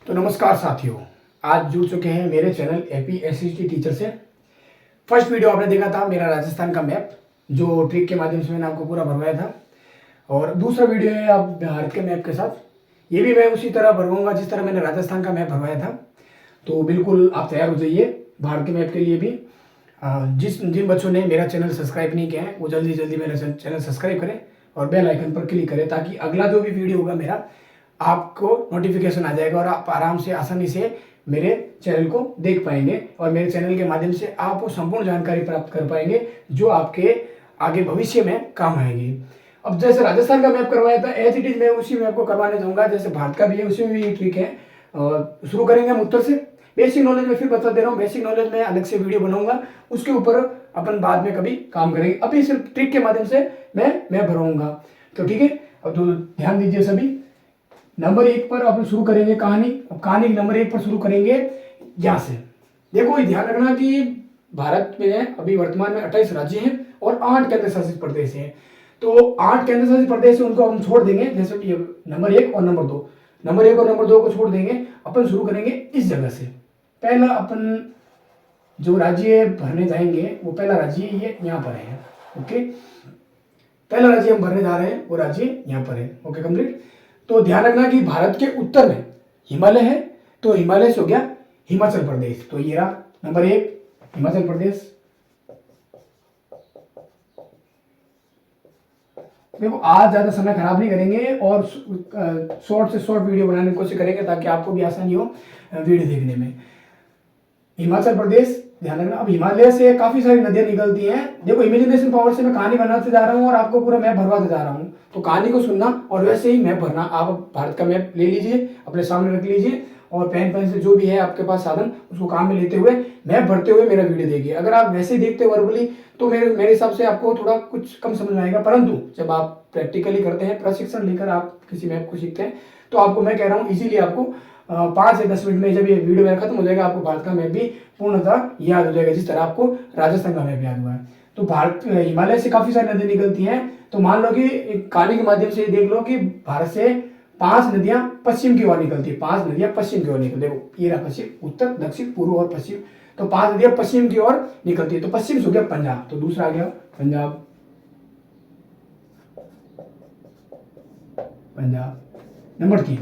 तो नमस्कार साथियों, आज जुड़ चुके हैं मेरे चैनल एपीएससी टीचर से। फर्स्ट वीडियो आपने देखा था मेरा राजस्थान का मैप, जो ट्रिक के माध्यम से मैंने आपको पूरा भरवाया था। और दूसरा वीडियो है आप भारत के मैप के साथ, ये भी मैं उसी तरह भरवाऊंगा जिस तरह मैंने राजस्थान का मैप भरवाया था। तो बिल्कुल आप तैयार हो जाइए भारत के मैप के लिए भी। जिन बच्चों ने मेरा चैनल सब्सक्राइब नहीं किया है वो जल्दी जल्दी मेरा चैनल सब्सक्राइब करें और बेल आइकन पर क्लिक करें, ताकि अगला जो भी वीडियो होगा मेरा आपको नोटिफिकेशन आ जाएगा और आप आराम से आसानी से मेरे चैनल को देख पाएंगे और मेरे चैनल के माध्यम से आप संपूर्ण जानकारी प्राप्त कर पाएंगे जो आपके आगे भविष्य में काम आएगी। अब जैसे राजस्थान का मैप करवाया था एज इट इज मैं उसी मैप को करवाने जाऊंगा, जैसे भारत का भी है उसी में भी ट्रिक है। शुरू करेंगे हम उत्तर से। बेसिक नॉलेज में फिर बता दे रहा हूँ, बेसिक नॉलेज में अलग से वीडियो बनाऊंगा, उसके ऊपर अपन बाद में कभी काम करेंगे। अभी सिर्फ ट्रिक के माध्यम से मैं भरवाऊंगा। तो ठीक है, अब तो ध्यान दीजिए सभी। नंबर 1 पर अपन शुरू करेंगे कहानी। अब कहानी नंबर 1 पर शुरू करेंगे यहाँ से। देखो ये ध्यान रखना कि भारत में अभी वर्तमान में 28 राज्य हैं और 8 केंद्र शासित प्रदेश हैं। तो 8 केंद्र शासित प्रदेश है उनको हम छोड़ देंगे, जैसे कि नंबर 1 और नंबर 2, नंबर 1 और नंबर 2 को छोड़ देंगे। अपन शुरू करेंगे इस जगह से। पहला अपन जो राज्य भरने जाएंगे वो पहला राज्य ये यहाँ पर है। ओके, पहला राज्य हम भरने जा रहे हैं वो राज्य यहाँ पर है। Okay complete. तो ध्यान रखना कि भारत के उत्तर में हिमालय है, तो हिमालय से हो गया हिमाचल प्रदेश। तो ये रहा नंबर 1 हिमाचल प्रदेश। देखो आज ज्यादा समय खराब नहीं करेंगे और शॉर्ट से शॉर्ट वीडियो बनाने की कोशिश करेंगे ताकि आपको भी आसानी हो वीडियो देखने में। हिमाचल प्रदेश ध्यान रखना। अब हिमालय से काफी सारी नदियां निकलती हैं। देखो इमेजिनेशन पावर से मैं कहानी बनाते जा रहा हूँ और आपको पूरा मैप भरवाते जा रहा हूँ, तो कहानी को सुनना और वैसे ही मैप भरना। आप भारत का मैप ले लीजिए, अपने सामने रख लीजिए और पेन पेंसिल जो भी है आपके पास साधन उसको काम में लेते हुए मैप भरते हुए मेरा वीडियो देखिए। अगर आप वैसे ही देखते वर्बली तो मेरे हिसाब से आपको थोड़ा कुछ कम समझ में आएगा, परंतु जब आप प्रैक्टिकली करते हैं, प्रशिक्षण लेकर आप किसी मैप को सीखते हैं, तो आपको मैं कह रहा हूँ इजीली आपको 5 से 10 मिनट में जब ये वीडियो मेरा खत्म हो जाएगा आपको भारत का मैप भी पूर्णतः याद हो जाएगा, जिस तरह आपको राजस्थान का मैप याद हुआ है। तो भारत हिमालय से काफी सारी नदियां निकलती हैं। तो मान लो कि एक कहानी के माध्यम से देख लो कि भारत से 5 नदियां पश्चिम की ओर निकलती है। 5 नदियां पश्चिम की ओर निकलती है। देखो ये रहा पश्चिम, उत्तर, दक्षिण, पूर्व और पश्चिम। तो 5 नदियां पश्चिम की ओर निकलती है। तो पश्चिम से हो गया पंजाब, तो दूसरा आ गया पंजाब। पंजाब नंबर 3।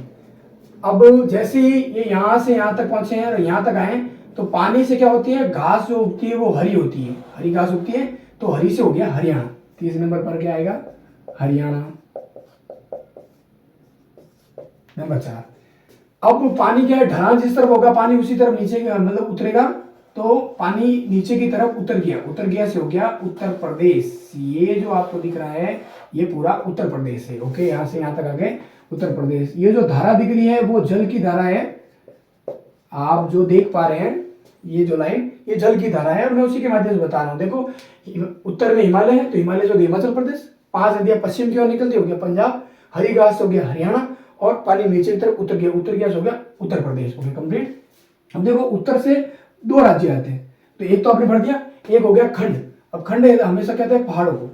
अब जैसे ये यहां से यहां तक पहुंचे हैं और यहां तक आए तो पानी से क्या होती है, घास जो उगती है वो हरी होती है, हरी घास उगती है। तो हरी से हो गया हरियाणा। 30 नंबर पर क्या आएगा, हरियाणा। नंबर 4। अब पानी क्या है, ढलान जिस तरफ होगा पानी उसी तरफ नीचे मतलब उतरेगा। तो पानी नीचे की तरफ उतर गया, उतर गया से हो गया उत्तर प्रदेश। ये जो आपको दिख रहा है ये पूरा उत्तर प्रदेश है। ओके, यहां से यहां तक आ गए उत्तर प्रदेश। ये जो धारा दिख रही है वो जल की धारा है। आप जो देख पा रहे हैं ये जो लाइन ये जल की धारा है और मैं उसी के माध्यम से बता रहा हूं। देखो उत्तर में हिमालय है तो हिमालय जो हिमाचल प्रदेश, 5 नदियां पश्चिम की ओर निकलती हो गया पंजाब, हरी घास हो गया हरियाणा और पानी नीचे की तरफ उतर गया हो गया उत्तर प्रदेश। हो गया कंप्लीट। अब देखो उत्तर से 2 राज्य आते हैं, तो एक तो आपने भर दिया, एक हो गया खंड। अब खंड हमेशा कहते हैं पहाड़ों को,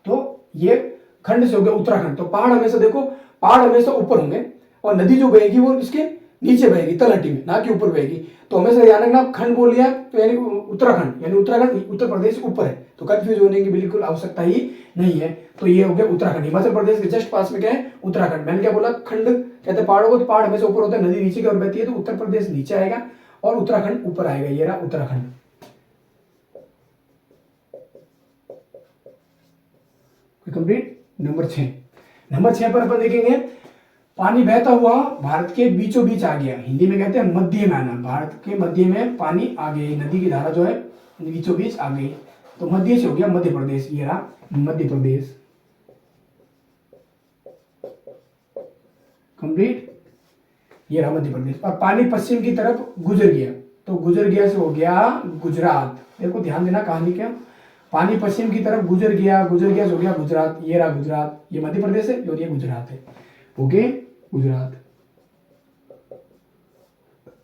तो ये खंड से हो गया उत्तराखंड। तो पहाड़ हमेशा देखो, पहाड़ हमेशा ऊपर होंगे और नदी जो बहेगी वो इसके नीचे बहेगी, तलहटी में, ना कि ऊपर बहेगी। तो हमेशा ध्यान रखना, आप खंड बोल लिया तो यानी उत्तराखंड, यानी उत्तराखंड उत्तर प्रदेश ऊपर है, तो कंफ्यूज होने की बिल्कुल आवश्यकता ही नहीं है। तो ये हो गया उत्तराखंड। हिमाचल प्रदेश के जस्ट पास में क्या है, उत्तराखंड। मैंने क्या बोला, खंड कहते हैं पहाड़ों को, तो पहाड़ हमेशा ऊपर होता है, नदी नीचे की ओर बहती है, तो उत्तर प्रदेश नीचे आएगा और उत्तराखंड ऊपर आएगा। ये रहा उत्तराखंड। कंप्लीट। नंबर 6। नंबर 6 पर अपन देखेंगे पानी बहता हुआ भारत के बीचों बीच आ गया। हिंदी में कहते हैं मध्य में आना, भारत के मध्य में पानी आ गई, नदी की धारा जो है बीचों बीच आ गई। तो मध्य से हो गया मध्य प्रदेश। ये रहा मध्य प्रदेश। कंप्लीट। ये रहा मध्य प्रदेश। और पानी पश्चिम की तरफ गुजर गया, तो गुजर गया से हो गया गुजरात। देखो ध्यान देना कहानी क्या, पानी पश्चिम की तरफ गुजर गया से हो गया गुजरात। ये रहा गुजरात। ये मध्य प्रदेश है और ये गुजरात है। ओके, गुजरात।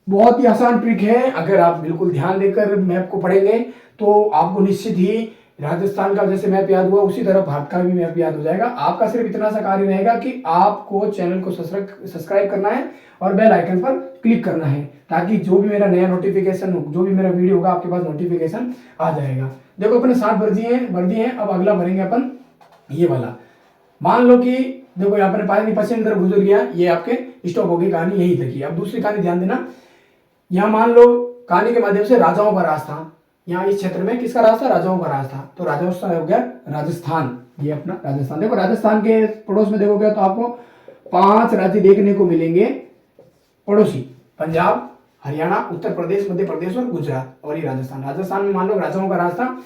बहुत ही आसान ट्रिक है, अगर आप बिल्कुल ध्यान देकर मैप को पढ़ेंगे तो आपको निश्चित ही राजस्थान का जैसे मैप याद हुआ उसी तरह भारत का भी मैप याद हो जाएगा। आपका सिर्फ इतना सा कार्य रहेगा कि आपको चैनल को सब्सक्राइब करना है और बेल आइकन पर क्लिक करना है, ताकि जो भी मेरा नया नोटिफिकेशन, जो भी मेरा वीडियो होगा आपके पास नोटिफिकेशन आ जाएगा। देखो अपने 60 भर दिए हैं। अब अगला भरेंगे अपन ये वाला। मान लो कि देखो यहाँ पर पानी पश्चिम तरफ गुजर गया, ये आपके स्टॉप होगी कहानी यहीं तक ही। अब दूसरी कहानी ध्यान देना, यहाँ मान लो कहानी के माध्यम से राजाओं का राज था। यहाँ इस क्षेत्र में किसका राज था? राजाओं का राज था। तो राजाओं का हो गया राजस्थान, ये अपना राजस्थान। देखो राजस्थान के पड़ोस में देखोगे तो आपको 5 राज्य देखने को मिलेंगे पड़ोसी, पंजाब, हरियाणा, उत्तर प्रदेश, मध्य प्रदेश और गुजरात, और ये राजस्थान। राजस्थान में मान लो राजाओं का राज था,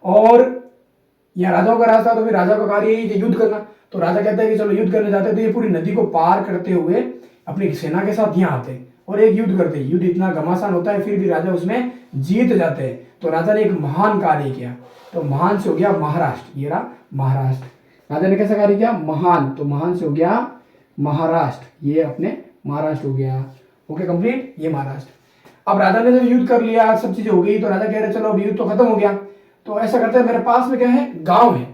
और यहाँ राजाओं का राज था, तो फिर राजा का कार्य यही युद्ध करना। तो राजा कहता है कि चलो युद्ध करने जाते, तो ये पूरी नदी को पार करते हुए अपनी सेना के साथ यहाँ आते और एक युद्ध करते। युद्ध इतना घमासान होता है, फिर भी राजा उसमें जीत जाते हैं। तो राजा ने एक महान कार्य किया। तो महान से हो गया महाराष्ट्र, ये रहा महाराष्ट्र। राजा ने कैसा कार्य किया? महान। तो महान से हो गया महाराष्ट्र, ये अपने महाराष्ट्र हो गया। ओके कंप्लीट, ये महाराष्ट्र। अब राजा ने जब युद्ध कर लिया, सब चीजें हो गई, तो राजा कह रहे चलो अब युद्ध तो खत्म हो गया। तो ऐसा करते हैं, मेरे पास में क्या है? गांव है।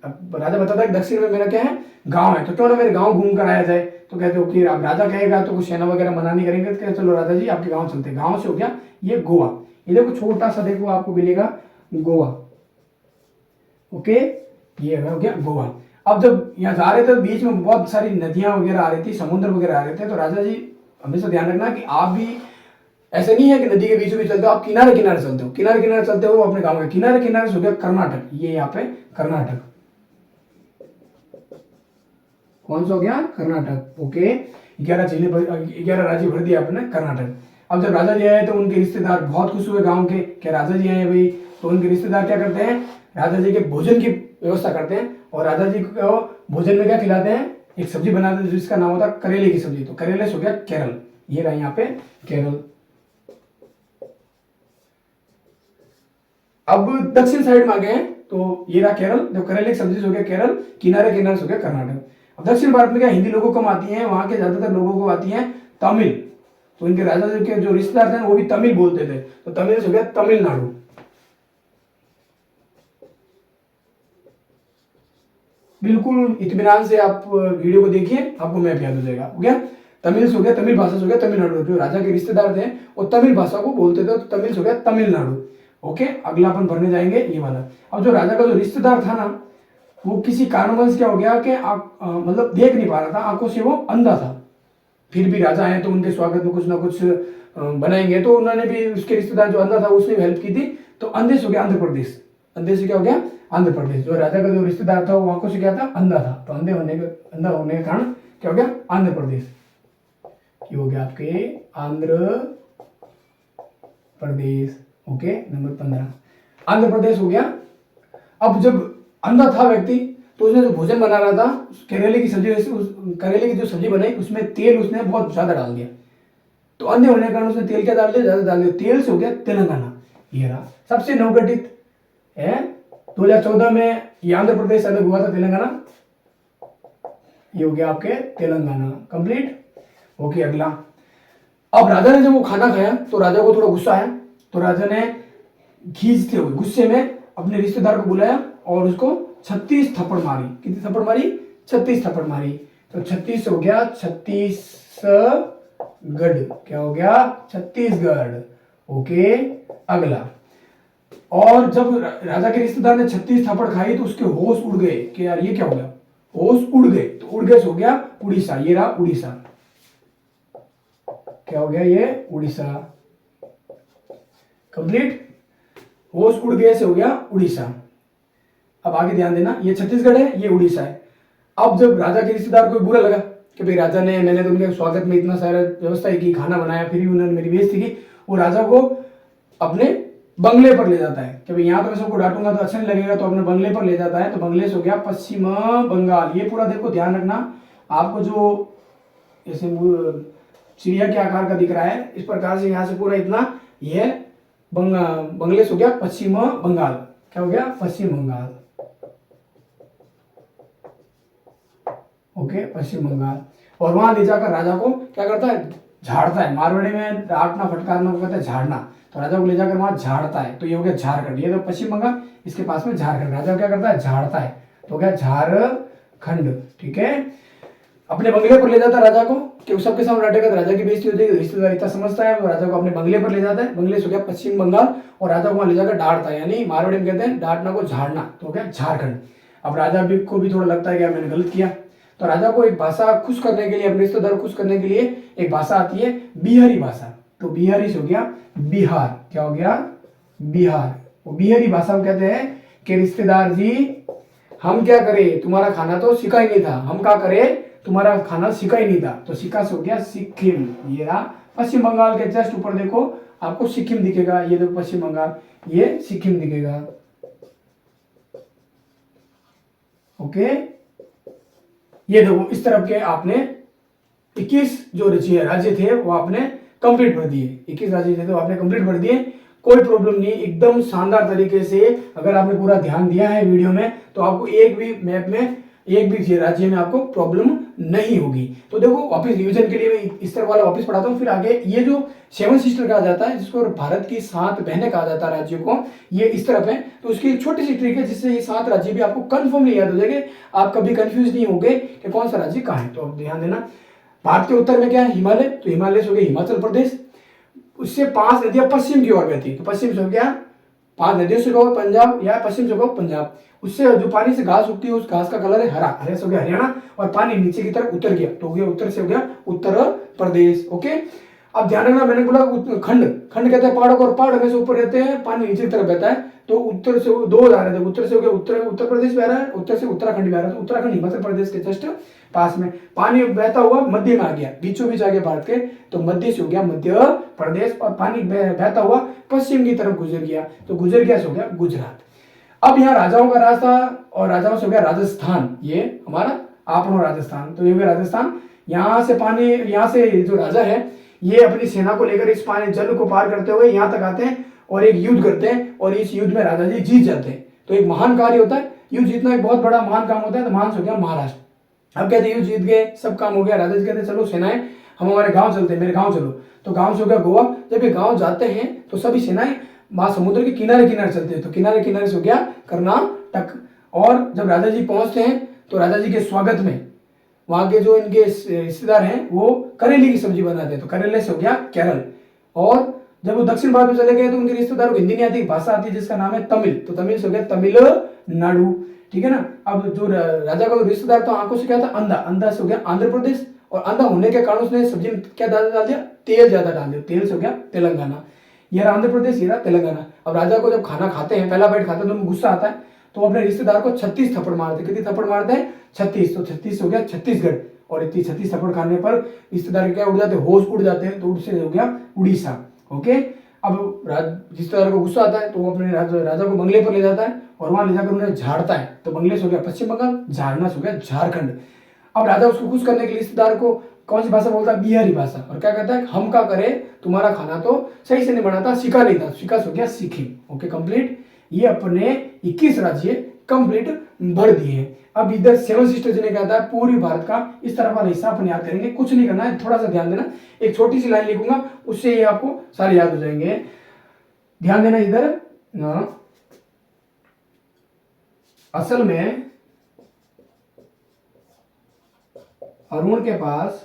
अब राजा बताता है दक्षिण में मेरा क्या है? गांव है। तो क्यों ना मेरे गांव घूम कर आया जाए। तो कहते हो कि अब राजा कहेगा तो कुछ सेना वगैरह मना नहीं करेंगे, तो चलो राजा जी आपके गांव चलते हैं। गांव से हो गया ये गोवा। ये देखो छोटा सा, देखो आपको मिलेगा गोवा। ओके, ये हो गया गोवा। अब जब यहाँ जा रहे थे बीच में बहुत सारी नदियां वगैरह आ रही थी, समुद्र वगैरह आ रहे थे। तो राजा जी हमेशा ध्यान रखना कि आप भी ऐसे नहीं है कि नदी के बीचों बीच चलते हो, आप किनारे किनारे चलते हो। किनारे किनारे चलते हो अपने गांव के किनारे किनारे से हो गया कर्नाटक, ये यहाँ पे कर्नाटक। कौन सा हो गया? कर्नाटक। ओके, 11 राज्य भर दिया आपने कर्नाटक। अब जब राजा जी आए तो उनके रिश्तेदार बहुत खुश हुए गांव के, क्या राजा जी आए भाई। तो उनके रिश्तेदार क्या करते हैं? राजा जी के भोजन की व्यवस्था करते हैं, और राजा जी को भोजन में क्या खिलाते हैं? एक सब्जी बनाते हैं जिसका नाम होता है करेले की सब्जी। तो करेले से हो गया केरल, ये रहा यहाँ पे केरल। अब दक्षिण साइड में आ गए तो ये रहा केरल। जो करेले की सब्जी से हो गया केरल, किनारे किनारे से हो गया कर्नाटक। अब दक्षिण भारत में क्या हिंदी लोगों को आती है, वहां के ज्यादातर लोगों को आती है तमिल। तो इनके राजा जी के जो रिश्तेदार थे वो भी तमिल बोलते थे। तो तमिल से हो गया तमिलनाडु। बिल्कुल इत्मीनान से आप वीडियो को देखिए, आपको मैप याद हो जाएगा। हो गया तमिल से हो गया, तमिल भाषा से हो गया तमिलनाडु। जो राजा के रिश्तेदार थे वो तमिल भाषा को बोलते थे, तो तमिल से हो गया तमिलनाडु। ओके, अगला अपन भरने जाएंगे ये वाला। अब जो राजा का जो रिश्तेदार था ना, वो किसी कारणवश क्या हो गया कि मतलब देख नहीं पा रहा था, आंखों से वो अंधा था। फिर भी राजा आए तो उनके स्वागत में कुछ ना कुछ बनाएंगे। तो उन्होंने भी, उसके रिश्तेदार जो अंधा था उसने भी हेल्प की थी। तो अंधे से हो गया आंध्र प्रदेश। अंधे से क्या हो गया? आंध्र प्रदेश। जो राजा का जो रिश्तेदार था वो आंखों से क्या था? अंधा था। तो अंधा होने के कारण क्या हो गया? आंध्र प्रदेश। ये हो गया आपके आंध्र प्रदेश। ओके, नंबर 15 आंध्र प्रदेश हो गया। अब जब अंधा था व्यक्ति, तो उसने जो भोजन बना रहा था करेले की सब्जी, करेले की जो सब्जी बनाई उसमें तेल उसने बहुत ज्यादा डाल दिया। तो अंधे होने के कारण उसने तेल क्या डाल दिया? ज्यादा डाल दिया। तेल से हो गया तेलंगाना। ये रहा सबसे नवगठित है। 2014 में ये आंध्र प्रदेश अलग हुआ था, तेलंगाना। ये हो गया आपके तेलंगाना कंप्लीट। ओके, अगला। अब राजा ने जब वो खाना खाया तो राजा को थोड़ा गुस्सा आया। तो राजा ने खींचते हुए गुस्से में अपने रिश्तेदार को बुलाया और उसको 36 थप्पड़ मारी। कितनी थप्पड़ मारी? 36 थप्पड़ मारी। तो 36 हो गया छत्तीसगढ़। क्या हो गया? छत्तीसगढ़। ओके, अगला। और जब राजा के रिश्तेदार ने 36 थप्पड़ खाई तो उसके होश उड़ गए कि यार ये क्या हो गया? होश उड़ गए। तो उड़ गए से हो गया उड़ीसा। ये रहा उड़ीसा। क्या हो गया? ये उड़ीसा कंप्लीट। होश उड़ गए से हो गया उड़ीसा। अब आगे ध्यान देना, ये छत्तीसगढ़ है, ये उड़ीसा है। अब जब राजा के रिश्तेदार को बुरा लगा कि भाई राजा ने, मैंने तो उनके स्वागत में इतना सारा व्यवस्था की, खाना बनाया, फिर भी उन्होंने मेरी बेइज्जती की। वो राजा को अपने बंगले पर ले जाता है कि भाई यहाँ तो मैं सबको डांटूंगा तो अच्छा नहीं लगेगा, तो अपने बंगले पर ले जाता है। तो बंगले से हो गया पश्चिम बंगाल। ये पूरा देखो ध्यान रखना, आपको जो जैसे चिड़िया के आकार का दिख रहा है, इस प्रकार से यहाँ से पूरा इतना यह बंगले से हो गया पश्चिम बंगाल। क्या हो गया? पश्चिम बंगाल। ओके, पश्चिम बंगाल। और वहां ले जाकर राजा को क्या करता है? झाड़ता है। मारवाड़ी में डांटना फटकारना को कहता है झाड़ना। तो राजा को ले जाकर वहां झाड़ता है, तो ये हो गया झारखंड। ये तो पश्चिम बंगाल, इसके पास में झारखंड। राजा क्या करता है, झाड़ता है, तो हो गया झारखंड। ठीक है, अपने बंगले पर ले जाता है राजा को, कि सबके सामने लटेगा तो राजा की बेइज्जती हो जाएगी। रिश्तेदार इतना समझता है, तो राजा को अपने बंगले पर ले जाता है। बंगले से हो गया पश्चिम बंगाल, और राजा को वहां ले जाकर डांटता है, यानी मारवाड़ी में कहते हैं डांटना को झाड़ना, तो हो गया झारखंड। अब राजा भी को भी थोड़ा लगता है कि मैंने गलत किया, तो राजा को एक भाषा खुश करने के लिए, अपने रिश्तेदार को खुश करने के लिए एक भाषा आती है, बिहारी भाषा। तो बिहारी से हो गया बिहार, क्या हो गया, बिहार। वो बिहारी भाषा में कहते हैं कि रिश्तेदार जी हम क्या करें, तुम्हारा खाना तो सिखा ही नहीं था, हम क्या करें, तुम्हारा खाना सिखा ही नहीं था। तो सिक्का से हो गया सिक्किम। ये रहा पश्चिम बंगाल के जस्ट ऊपर देखो आपको सिक्किम दिखेगा, ये देखो पश्चिम बंगाल, ये सिक्किम दिखेगा। ओके, ये देखो इस तरफ के आपने 21 जो राज्य थे वो आपने कंप्लीट भर दिए। 21 राज्य थे तो आपने कंप्लीट भर दिए, कोई प्रॉब्लम नहीं, एकदम शानदार तरीके से। अगर आपने पूरा ध्यान दिया है वीडियो में तो आपको एक भी मैप में, एक भी राज्य में आपको प्रॉब्लम नहीं होगी। तो देखो वापस रिवीजन के लिए मैं इस तरह वाला वापस पढ़ाता हूँ, फिर आगे ये जो 7 सिस्टर कहा जाता है, जिसको भारत की 7 बहनें कहा जाता है राज्यों को, ये इस तरफ है। तो उसकी एक छोटी सी ट्रिक है जिससे ये 7 राज्य भी आपको कंफर्मली याद हो जाएंगे, आप कभी कंफ्यूज नहीं होंगे कि कौन सा राज्य कहाँ है। तो अब ध्यान देना, भारत के उत्तर में क्या है, हिमालय, तो हिमालय से हो गया हिमाचल प्रदेश। उससे 5 नदियां पश्चिम की ओर बहती, तो पश्चिम से हो गया 5 नदियों से कहो पंजाब, या पश्चिम से कहो पंजाब। उससे जो पानी से घास उगती है उस घास का कलर है हरा, हरे से हो गया हरियाणा, और पानी नीचे की तरफ उतर गया तो हो गया उत्तर से हो गया उत्तर प्रदेश। ओके, अब ध्यान रखना, मैंने बोला खंड, खंड कहते हैं पहाड़ों को, और पहाड़ हमेशा ऊपर रहते हैं, पानी नीचे की तरफ बहता है। तो उत्तर से 2 जा रहे थे, उत्तर से हो गया उत्तर प्रदेश बह रहा है, उत्तर से उत्तराखंड बह रहा है, तो उत्तराखंड हिमाचल प्रदेश के जस्ट पास में। पानी बहता हुआ मध्य में आ गया, बीचों बीच आ गया भारत के, तो मध्य से हो गया मध्य प्रदेश, और पानी बहता हुआ पश्चिम की तरफ गुजर गया, तो गुजर गया से हो गया गुजरात। अब यहाँ राजाओं का राज था, और राजाओं से हो गया राजस्थान, ये हमारा आपनो राजस्थान, तो ये हो गया राजस्थान। यहाँ से पानी, यहाँ से जो राजा है ये अपनी सेना को लेकर इस पानी जल को पार करते हुए यहाँ तक आते हैं और एक युद्ध करते हैं, और इस युद्ध में राजा जी जीत जाते हैं। तो एक महान कार्य होता है, युद्ध जीतना एक बहुत बड़ा महान काम होता है। तो महान से हो गया महाराष्ट्र। अब कहते हैं युद्ध जीत गए, सब काम हो गया, राजा जी कहते हैं चलो सेनाएं हम हमारे गांव चलते हैं, मेरे गांव चलो। तो गांव से हो गया गोवा। जब ये गांव जाते हैं तो सभी सेनाएं महासमुद्र के किनारे किनारे चलते हैं, तो किनारे किनारे से हो गया कर्नाटक। और जब राजा जी पहुंचते हैं तो राजा जी के स्वागत में वहां के जो इनके रिश्तेदार हैं वो करेले की सब्जी बनाते हैं, तो करेले से हो गया केरल। और जब वो दक्षिण भारत में चले गए तो उनके रिश्तेदारों को हिंदी नहीं आती, भाषा आती है जिसका नाम है तमिल, तो तमिल से हो गया तमिलनाडु। ठीक है ना। अब जो राजा का रिश्तेदार तो आंखों से क्या था, अंधा, अंधा से हो गया आंध्र प्रदेश, और अंधा होने के कारण उसने सब्जी में क्या ज्यादा डाल दिया, तेल ज्यादा डाल दिया, तेल से हो गया तेलंगाना। ये रहा आंध्र प्रदेश, ये रहा तेलंगाना। अब राजा को जब खाना खाते हैं, पहला बाइट खाते हैं तो उनको गुस्सा आता है, तो अपने रिश्तेदार को 36 थप्पड़ मारते हैं। कितनी थप्पड़ मारते हैं, 36, तो 36 हो गया छत्तीसगढ़। और इतनी 36 थप्पड़ खाने पर रिश्तेदार क्या उड़ जाते हैं, होश उड़ जाते हैं, तो उससे हो गया उड़ीसा। ओके, अब रिश्तेदार को गुस्सा आता है तो वो अपने राजा को बंगले पर ले जाता है और वहां ले जाकर उन्हें झाड़ता है, तो बंगले से हो गया पश्चिम बंगाल, झाड़ना से हो गया झारखंड। अब राजा उसको खुश करने के लिए रिश्तेदार को कौन सी भाषा बोलता है, बिहारी भाषा, और क्या कहता है, हम क्या करें, तुम्हारा खाना तो सही से नहीं बनाता, सिखा नहीं था, सिखा से हो गया सिक्किम। Okay, complete. ये अपने 21 राज्य कंप्लीट भर दिए। अब इधर 7 सिस्टर्स ने कहा था पूरी भारत का इस तरह वाला हिस्सा अपन याद करेंगे, कुछ नहीं करना है, थोड़ा सा ध्यान देना, एक छोटी सी लाइन लिखूंगा उससे ये आपको सारे याद हो जाएंगे। ध्यान देना इधर असल में अरुण के पास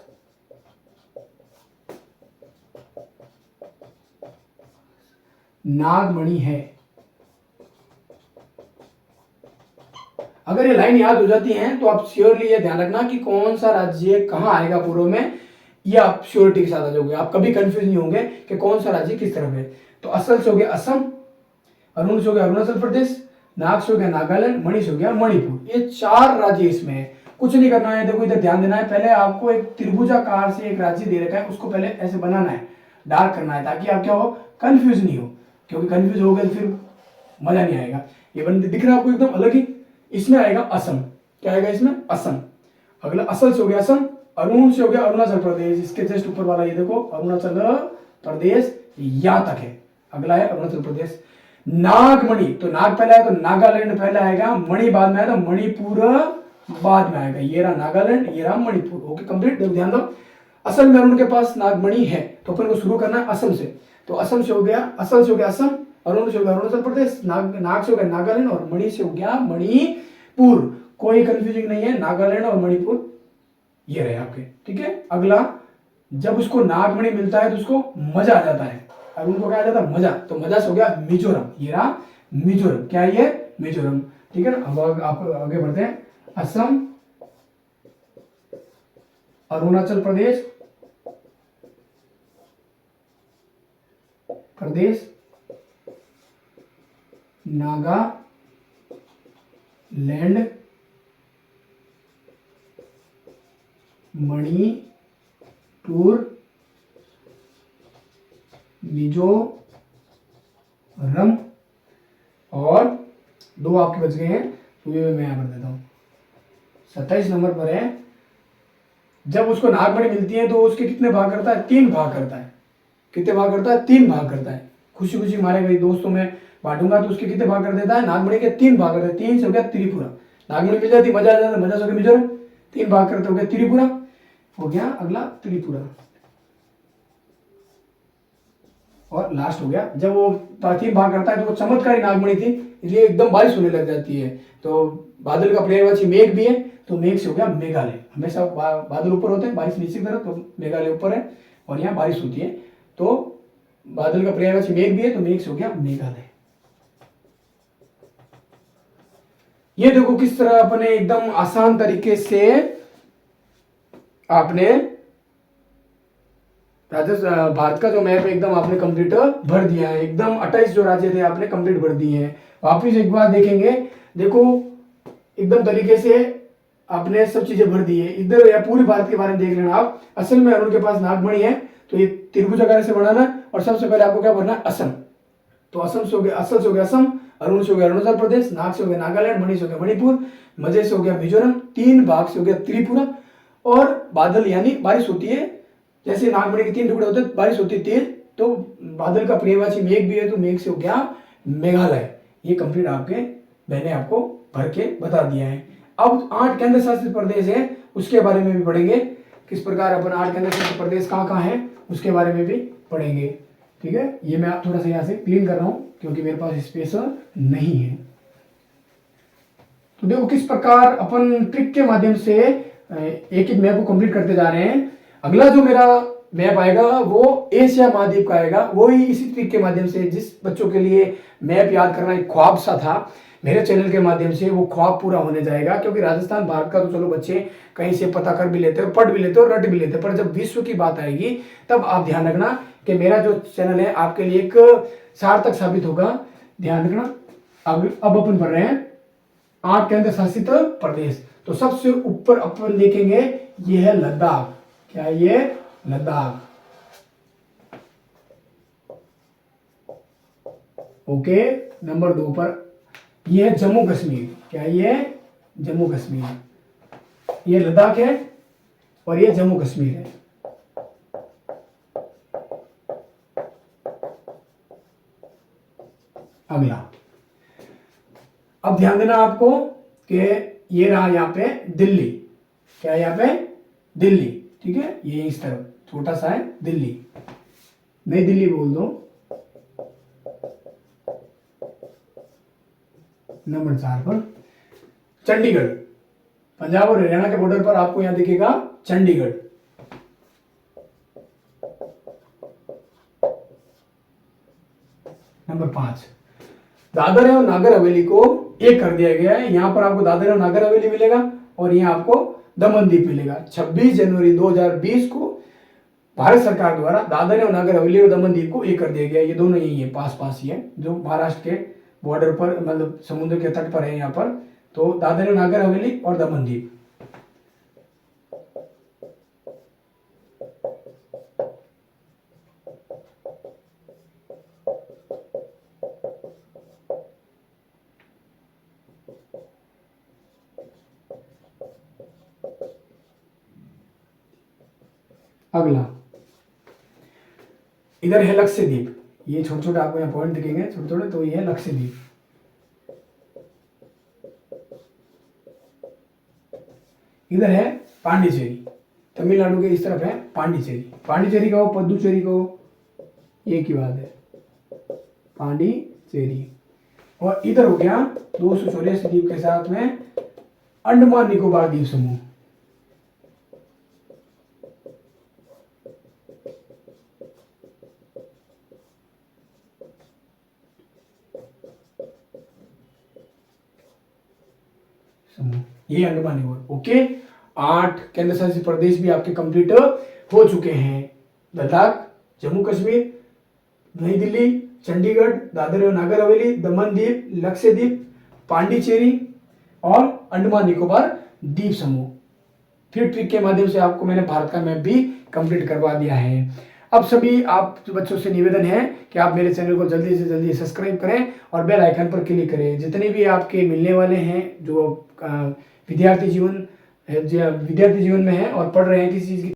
नागमणि है। अगर ये लाइन याद हो जाती है तो आप श्योरली ये ध्यान रखना कि कौन सा राज्य कहां आएगा पूर्व में, ये आप श्योरिटी के साथ आ जाओगे, आप कभी कंफ्यूज नहीं होंगे कि कौन सा राज्य किस तरफ है। तो असल से हो गया असम, अरुण से हो गया अरुणाचल प्रदेश, नाग से हो गया नागालैंड, मणि से हो गया मणिपुर। ये 4 राज्य इसमें है, कुछ नहीं करना है। देखो इधर ध्यान देना है, पहले आपको एक त्रिभुजाकार से एक राज्य दे रखा है, उसको पहले ऐसे बनाना है, डार्क करना है, ताकि आप क्या हो, कंफ्यूज नहीं हो, क्योंकि कंफ्यूज हो गए तो फिर मजा नहीं आएगा। ये बंद दिख रहा है आपको एकदम अलग ही, इसमें आएगा असम। क्या आएगा इसमें, असम। अगला असल से हो गया असम, अरुण से हो गया अरुणाचल प्रदेश, इसके जस्ट ऊपर वाला ये देखो अरुणाचल प्रदेश यहां तक है, अगला है अरुणाचल प्रदेश। नागमणि, तो नाग पहले आया तो नागालैंड पहले आएगा, मणि बाद में आएगा, मणिपुर बाद में आएगा। ये रहा नागालैंड, ये रहा मणिपुर। Okay, complete. ध्यान दो, असल में अरुण के पास नागमणि है, तो अपन को शुरू करना है असम से। तो असम से हो गया, असल से हो गया असम, अरुण से हो गया अरुणाचल प्रदेश, नाग से हो गया नागालैंड और मणि से हो गया मणिपुर। कोई कंफ्यूजिंग नहीं है, नागालैंड और मणिपुर ये रहे आपके। ठीक है, अगला, जब उसको नागमणि मिलता है तो उसको मजा आ जाता है। अरुण को क्या आ जाता है? मजा। तो मजा से हो गया मिजोरम, ये रहा मिजोरम। क्या ये? मिजोरम। ठीक है ना। अब आप आगे बढ़ते हैं। असम, अरुणाचल प्रदेश, नागालैंड, मणिपुर, मिजोरम और दो आपके बच गए हैं, तो ये मैं यहाँ पर देता हूँ। 27 नंबर पर है, जब उसको नागमणि मिलती है तो उसके कितने भाग करता है? 3 भाग करता है। कितने भाग करता है? 3 भाग करता है। खुशी खुशी मारे गई दोस्तों में बांटूंगा तो उसके कितने भाग कर देता है? नागमणि के 3 भाग करता है। 3 से हो गया त्रिपुरा। नागमणि मिल जाती, मजा आ जाता, मजा से हो गया मिजोरम। 3 भाग करते हो गया त्रिपुरा, हो गया अगला त्रिपुरा। और लास्ट हो गया, जब वो 3 भाग करता है तो वो चमत्कारी नागमणि थी, इसलिए एकदम बारिश होने लग जाती है। तो बादल का पर्यायवाची मेघ भी है, तो मेघ से हो गया मेघालय। हमेशा बादल ऊपर होते हैं, बारिश नीचे की तरफ, तो मेघालय ऊपर है और यहाँ बारिश होती है। तो बादल का पर्यायवाची मेघ भी है, तो मेघ से हो गया मेघालय। ये देखो किस तरह अपने एकदम आसान तरीके से आपने राजस्थान, भारत का जो मैप है एकदम आपने कंप्लीट भर दिया है। एकदम 28 जो राज्य थे आपने कंप्लीट भर दिए हैं। वापिस एक बार देखेंगे, देखो एकदम तरीके से आपने सब चीजें भर दी है। इधर या पूरे भारत के बारे में देख लेना आप। असल में अरुण के पास नागमणि है, तो ये त्रिभुजाकार से बनाना, और सबसे पहले आपको क्या भरना है? असम। तो असम से हो गया, असल से हो गया असम, अरुण से हो गया अरुणाचल प्रदेश, नाग से हो गया नागालैंड, मणि से हो गया मणिपुर, मजे से हो गया मिजोरम, 3 भाग से हो गया त्रिपुरा। और बादल यानी बारिश होती है, जैसे नागमणि के 3 टुकड़े होते हैं, बारिश होती है तेज, तो बादल का पर्यायवाची मेघ भी है, तो मेघ से हो गया मेघालय। ये कंप्लीट आपके मैंने आपको भर के बता दिया है। अब 8 केंद्र शासित प्रदेश है, उसके बारे में भी पढ़ेंगे, किस प्रकार अपन 8 केंद्र शासित प्रदेश कहाँ कहाँ है उसके बारे में भी पढ़ेंगे। ठीक है, ये मैं थोड़ा सा यहाँ से क्लीन कर रहा हूँ क्योंकि मेरे पास स्पेस नहीं है। तो देखो किस प्रकार अपन ट्रिक के माध्यम से एक एक मैप को कंप्लीट करते जा रहे हैं। अगला जो मेरा मैप आएगा वो एशिया महाद्वीप का आएगा, वो ही इसी ट्रिक के माध्यम से। जिस बच्चों के लिए मैप याद करना एक ख्वाब सा था, मेरे चैनल के माध्यम से वो ख्वाब पूरा होने जाएगा। क्योंकि राजस्थान भारत का तो चलो बच्चे कहीं से पता कर भी लेते हैं, पढ़ भी लेते हैं और रट भी लेते हैं, पर जब विश्व की बात आएगी तब आप ध्यान रखना कि मेरा जो चैनल है आपके लिए एक सार्थक साबित होगा। ध्यान रखना। अब अपन पढ़ रहे हैं 8 केंद्र शासित प्रदेश। तो सबसे ऊपर अपन देखेंगे ये है लद्दाख। क्या ये? लद्दाख। ओके, नंबर 2 पर ये है जम्मू कश्मीर। क्या ये? जम्मू कश्मीर। ये लद्दाख है और ये जम्मू कश्मीर है। अगला, अब ध्यान देना आपको कि ये रहा यहाँ पे दिल्ली। क्या यहाँ पे? दिल्ली। ठीक है, ये इस तरफ छोटा सा है दिल्ली, नई दिल्ली बोल दो। नंबर 4 पर चंडीगढ़। पंजाब और हरियाणा के बॉर्डर पर आपको यहां दिखेगा चंडीगढ़। नंबर 5 दादर और नागर हवेली को एक कर दिया गया है। यहां पर आपको दादर और नागर हवेली मिलेगा और यहां आपको दमन द्वीप मिलेगा। 26 जनवरी 2020 को भारत सरकार द्वारा दादर और नागर हवेली और दमन द्वीप को एक कर दिया गया। ये दोनों यही है, पास पास ही है, जो महाराष्ट्र के बॉर्डर पर, मतलब समुद्र के तट पर है यहाँ पर। तो दादर और नागर हवेली और दमन द्वीप। अगला, इधर है लक्षद्वीप। ये छोटे छोटे आपको यहाँ पॉइंट दिखेंगे छोटे छोटे, तो ये है लक्षद्वीप। इधर है पांडिचेरी, तमिलनाडु के इस तरफ है पांडिचेरी। पांडिचेरी कहो, पुदुचेरी कहो, ये की बात है, पांडिचेरी। और इधर हो गया 284 द्वीप के साथ में अंडमान निकोबार द्वीप समूह। ये अंडमान निकोबार। ओके, 8 केंद्र शासित प्रदेश भी आपके कंप्लीट हो चुके हैं। लद्दाख, जम्मू कश्मीर, नई दिल्ली, चंडीगढ़, दादर और नागर हवेली, दमन द्वीप, लक्षद्वीप, पांडिचेरी और अंडमान निकोबार द्वीप समूह। फिर ट्रिक के माध्यम से आपको मैंने भारत का मैप भी कंप्लीट करवा दिया है। अब सभी आप बच्चों से निवेदन है कि आप मेरे चैनल को जल्दी से जल्दी सब्सक्राइब करें और बेल आइकन पर क्लिक करें। जितने भी आपके मिलने वाले हैं जो विद्यार्थी जीवन में हैं और पढ़ रहे हैं किसी चीज़ की